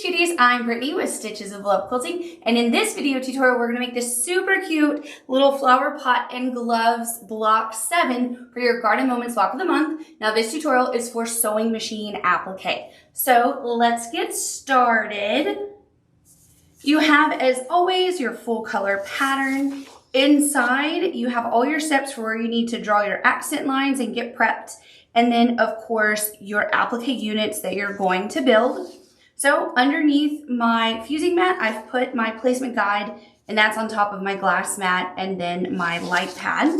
cuties, I'm Brittany with Stitches of Love Quilting, and in this video tutorial we're going to make this super cute little flower pot and gloves block 7 for your Garden Moments block of the month. Now this tutorial is for Sewing Machine Applique. So let's get started. You have, as always, your full color pattern. Inside you have all your steps for where you need to draw your accent lines and get prepped. And then, of course, your applique units that you're going to build. So underneath my fusing mat, I've put my placement guide, and that's on top of my glass mat and then my light pad.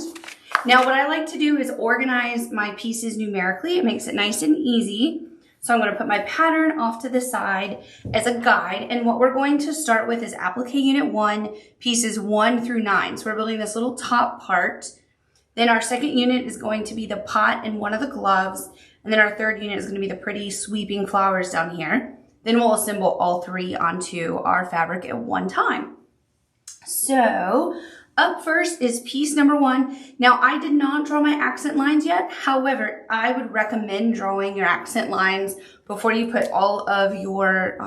Now, what I like to do is organize my pieces numerically. It makes it nice and easy. So I'm going to put my pattern off to the side as a guide. And what we're going to start with is applique unit 1, pieces 1 through 9. So we're building this little top part. Then our second unit is going to be the pot and one of the gloves. And then our third unit is going to be the pretty sweeping flowers down here. Then we'll assemble all 3 onto our fabric at one time. So up first is piece number 1. Now I did not draw my accent lines yet. However, I would recommend drawing your accent lines before you put all of your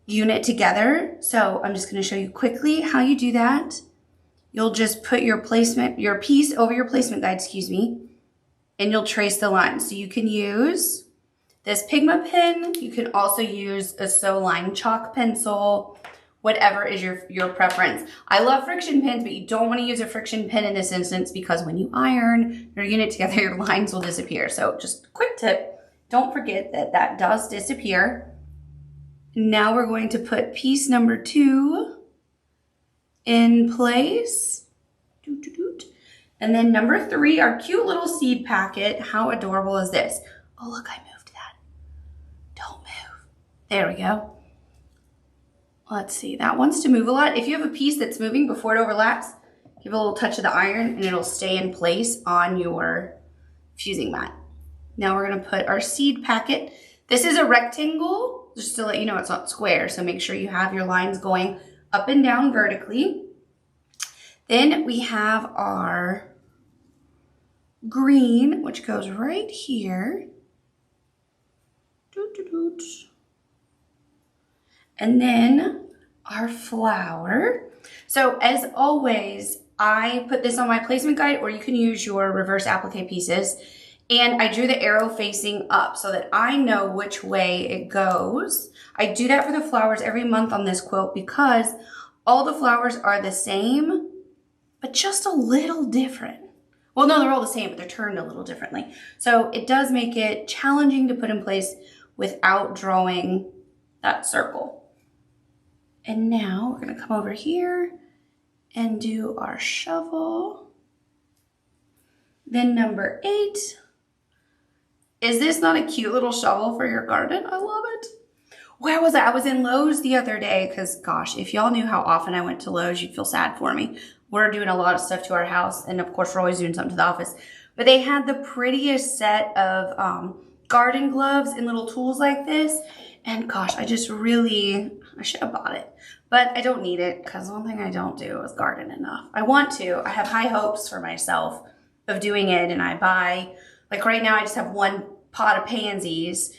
unit together. So I'm just going to show you quickly how you do that. You'll just put your piece over your placement guide, and you'll trace the lines. So you can use this Pigma pen. You can also use a Sew Line chalk pencil, whatever is your preference. I love friction pens, but you don't want to use a friction pen in this instance because when you iron your unit together, your lines will disappear. So just a quick tip, don't forget that that does disappear. Now we're going to put piece number 2 in place. And then number 3, our cute little seed packet. How adorable is this? Oh, look, I moved that. Don't move. There we go. Let's see, that wants to move a lot. If you have a piece that's moving before it overlaps, give a little touch of the iron and it'll stay in place on your fusing mat. Now we're gonna put our seed packet. This is a rectangle, just to let you know it's not square, so make sure you have your lines going up and down vertically. Then we have our green, which goes right here. And then our flower. So as always, I put this on my placement guide, or you can use your reverse applique pieces. And I drew the arrow facing up so that I know which way it goes. I do that for the flowers every month on this quilt because all the flowers are the same, but just a little different. Well, no, they're all the same, but they're turned a little differently. So it does make it challenging to put in place without drawing that circle. And now we're gonna come over here and do our shovel. Then number 8. Is this not a cute little shovel for your garden? I love it. Where was I? I was in Lowe's the other day because, gosh, if y'all knew how often I went to Lowe's, you'd feel sad for me. We're doing a lot of stuff to our house, and of course, we're always doing something to the office. But they had the prettiest set of garden gloves and little tools like this. And gosh, I should have bought it. But I don't need it because one thing I don't do is garden enough. I want to. I have high hopes for myself of doing it, and I buy, like right now, I just have 1 pot of pansies.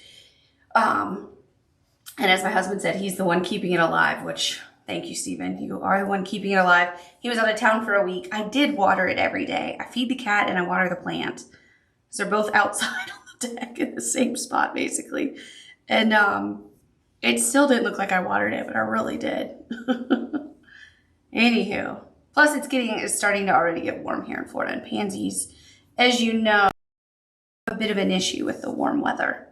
And as my husband said, he's the one keeping it alive, which, thank you, Stephen. You are the one keeping it alive. He was out of town for a week. I did water it every day. I feed the cat and I water the plant. So they're both outside on the deck in the same spot, basically. And it still didn't look like I watered it, but I really did. Anywho. Plus, it's starting to already get warm here in Florida. And pansies, as you know, a bit of an issue with the warm weather.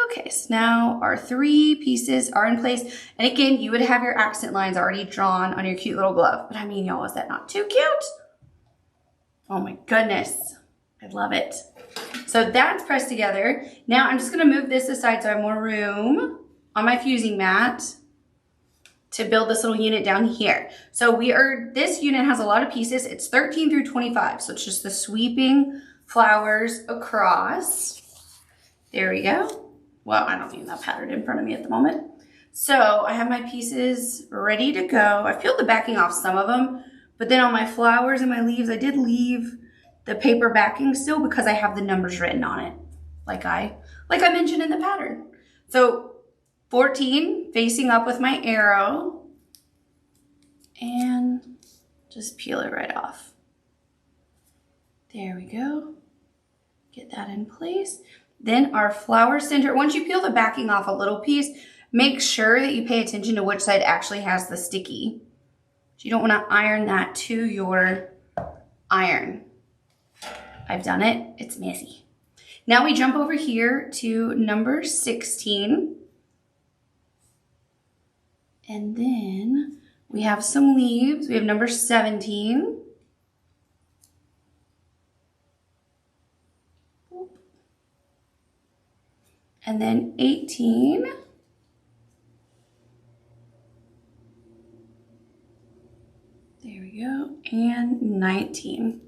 Okay, so now our 3 pieces are in place. And again, you would have your accent lines already drawn on your cute little glove. But I mean, y'all, is that not too cute? Oh my goodness. I love it. So that's pressed together. Now I'm just gonna move this aside so I have more room on my fusing mat to build this little unit down here. So this unit has a lot of pieces. It's 13 through 25. So it's just the sweeping flowers across. There we go. Well, I don't even have that pattern in front of me at the moment. So I have my pieces ready to go. I peeled the backing off some of them, but then on my flowers and my leaves, I did leave the paper backing still because I have the numbers written on it, like I mentioned in the pattern. So 14, facing up with my arrow, and just peel it right off. There we go. Get that in place. Then our flower center, once you peel the backing off a little piece, make sure that you pay attention to which side actually has the sticky. You don't want to iron that to your iron. I've done it, it's messy. Now we jump over here to number 16. And then we have some leaves. We have number 17. And then 18. There we go. And 19.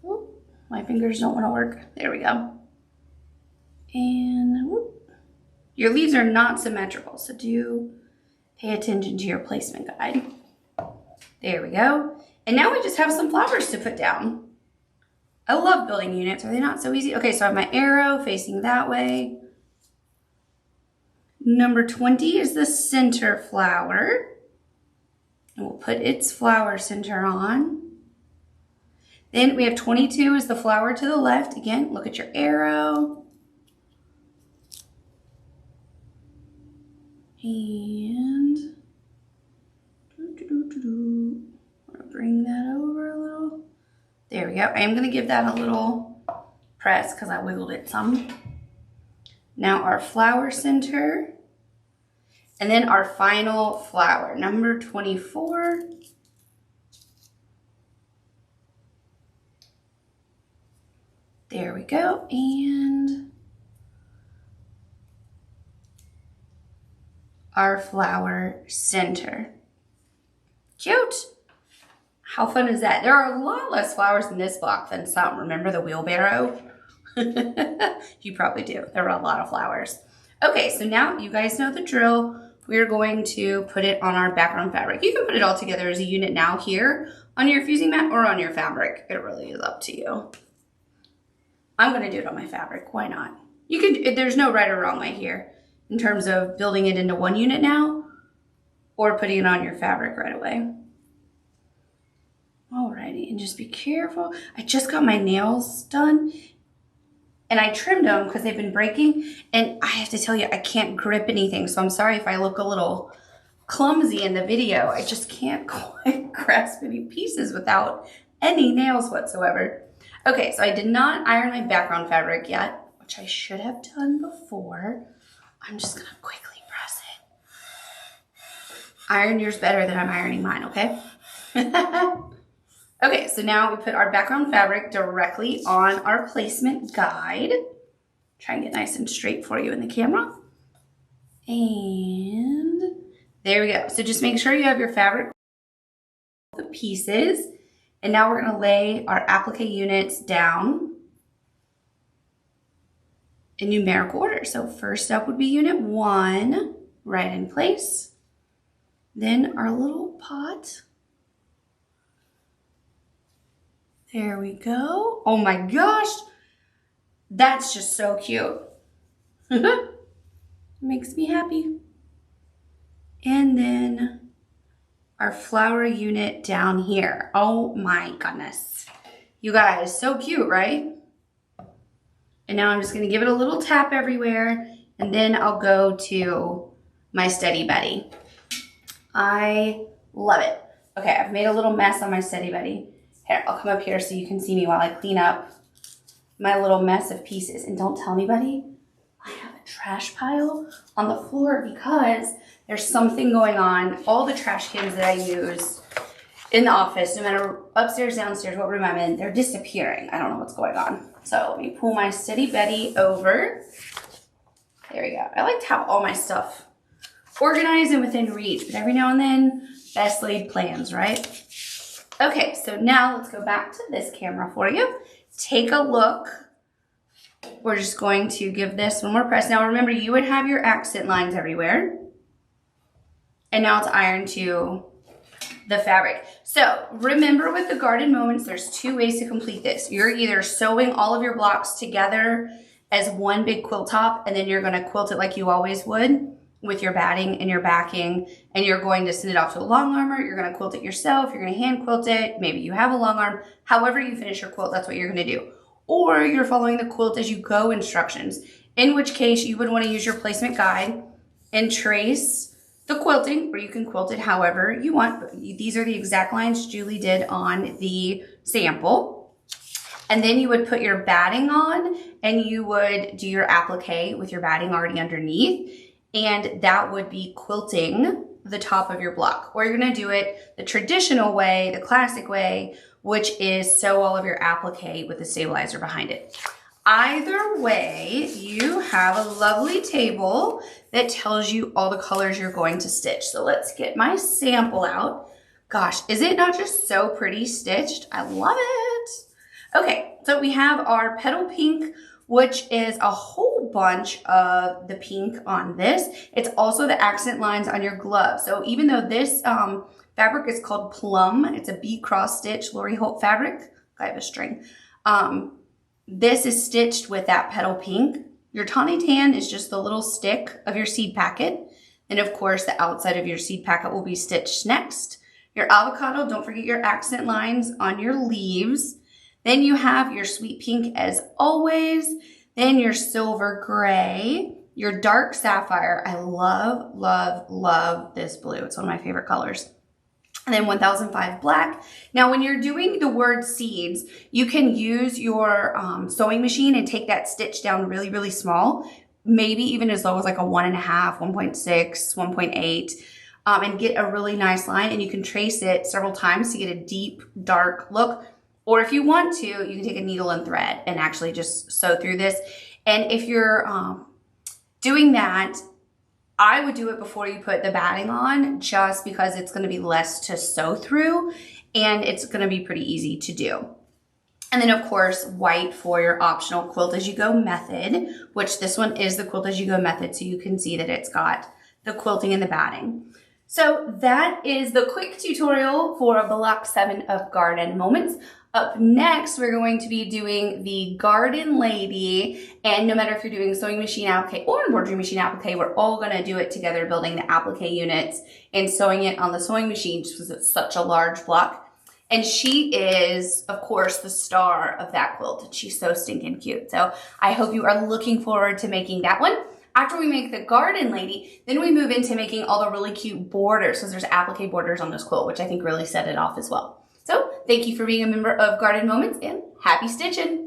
Whoop. My fingers don't want to work. There we go. And whoop. Your leaves are not symmetrical, so do pay attention to your placement guide. There we go. And now we just have some flowers to put down. I love building units. Are they not so easy? Okay, so I have my arrow facing that way. Number 20 is the center flower. And we'll put its flower center on. Then we have 22 is the flower to the left. Again, look at your arrow. And I'm gonna bring that over a little. There we go. I am going to give that a little press because I wiggled it some. Now our flower center. And then our final flower, number 24. There we go. And our flower center. Cute. How fun is that? There are a lot less flowers in this block than some. Remember the wheelbarrow? You probably do. There are a lot of flowers. Okay, so now you guys know the drill. We're going to put it on our background fabric. You can put it all together as a unit now here on your fusing mat or on your fabric. It really is up to you. I'm going to do it on my fabric. Why not? You could. There's no right or wrong way here in terms of building it into one unit now or putting it on your fabric right away. Alrighty, and just be careful. I just got my nails done and I trimmed them because they've been breaking, and I have to tell you, I can't grip anything, so I'm sorry if I look a little clumsy in the video. I just can't quite grasp any pieces without any nails whatsoever. Okay, so I did not iron my background fabric yet, which I should have done before. I'm just gonna quickly press it. Iron yours better than I'm ironing mine, okay? Okay, so now we put our background fabric directly on our placement guide. Try and get nice and straight for you in the camera. And there we go. So just make sure you have your fabric, the pieces. And now we're gonna lay our applique units down in numerical order. So first up would be unit 1, right in place. Then our little pot. There we go. Oh my gosh, that's just so cute. Makes me happy. And then our flower unit down here. Oh my goodness. You guys, so cute, right? And now I'm just gonna give it a little tap everywhere, and then I'll go to my Steady Betty. I love it. Okay, I've made a little mess on my Steady Betty. Here, I'll come up here so you can see me while I clean up my little mess of pieces. And don't tell anybody, I have a trash pile on the floor because there's something going on. All the trash cans that I use in the office, no matter upstairs, downstairs, what room I'm in, they're disappearing. I don't know what's going on. So let me pull my Steady Betty over. There we go. I like to have all my stuff organized and within reach, but every now and then, best laid plans, right? Okay, so now let's go back to this camera for you. Take a look. We're just going to give this one more press. Now remember, you would have your accent lines everywhere. And now it's ironed to the fabric. So remember, with the garden moments, there's 2 ways to complete this. You're either sewing all of your blocks together as one big quilt top, and then you're gonna quilt it like you always would with your batting and your backing, and you're going to send it off to a long armer. You're gonna quilt it yourself. You're gonna hand quilt it. Maybe you have a long arm. However you finish your quilt, that's what you're gonna do. Or you're following the quilt as you go instructions, in which case you would wanna use your placement guide and trace the quilting, or you can quilt it however you want. But these are the exact lines Julie did on the sample. And then you would put your batting on, and you would do your applique with your batting already underneath. And that would be quilting the top of your block. Or you're gonna do it the traditional way, the classic way, which is sew all of your applique with the stabilizer behind it. Either way, you have a lovely table that tells you all the colors you're going to stitch. So let's get my sample out. Gosh, is it not just so pretty stitched? I love it. Okay, so we have our petal pink, which is a whole bunch of the pink on this. It's also the accent lines on your glove. So even though this fabric is called Plum, it's a B cross stitch Lori Holt fabric. I have a string. This is stitched with that petal pink. Your tawny tan is just the little stick of your seed packet. And of course, the outside of your seed packet will be stitched next. Your avocado, don't forget your accent lines on your leaves. Then you have your sweet pink as always, then your silver gray, your dark sapphire. I love, love, love this blue. It's one of my favorite colors. And then 1005 black. Now, when you're doing the word seeds, you can use your sewing machine and take that stitch down really, really small, maybe even as low as like a 1.5, 1.6, 1.8, and get a really nice line. And you can trace it several times to get a deep, dark look. Or if you want to, you can take a needle and thread and actually just sew through this. And if you're doing that, I would do it before you put the batting on, just because it's gonna be less to sew through and it's gonna be pretty easy to do. And then of course, white for your optional quilt as you go method, which this one is the quilt as you go method. So you can see that it's got the quilting and the batting. So that is the quick tutorial for block 7 of Garden Moments. Up next, we're going to be doing the Garden Lady, and no matter if you're doing Sewing Machine Applique or Embroidery Machine Applique, we're all gonna do it together, building the applique units and sewing it on the sewing machine just because it's such a large block. And she is, of course, the star of that quilt. She's so stinking cute. So I hope you are looking forward to making that one. After we make the Garden Lady, then we move into making all the really cute borders, because there's applique borders on this quilt, which I think really set it off as well. So thank you for being a member of Garden Moments, and happy stitching!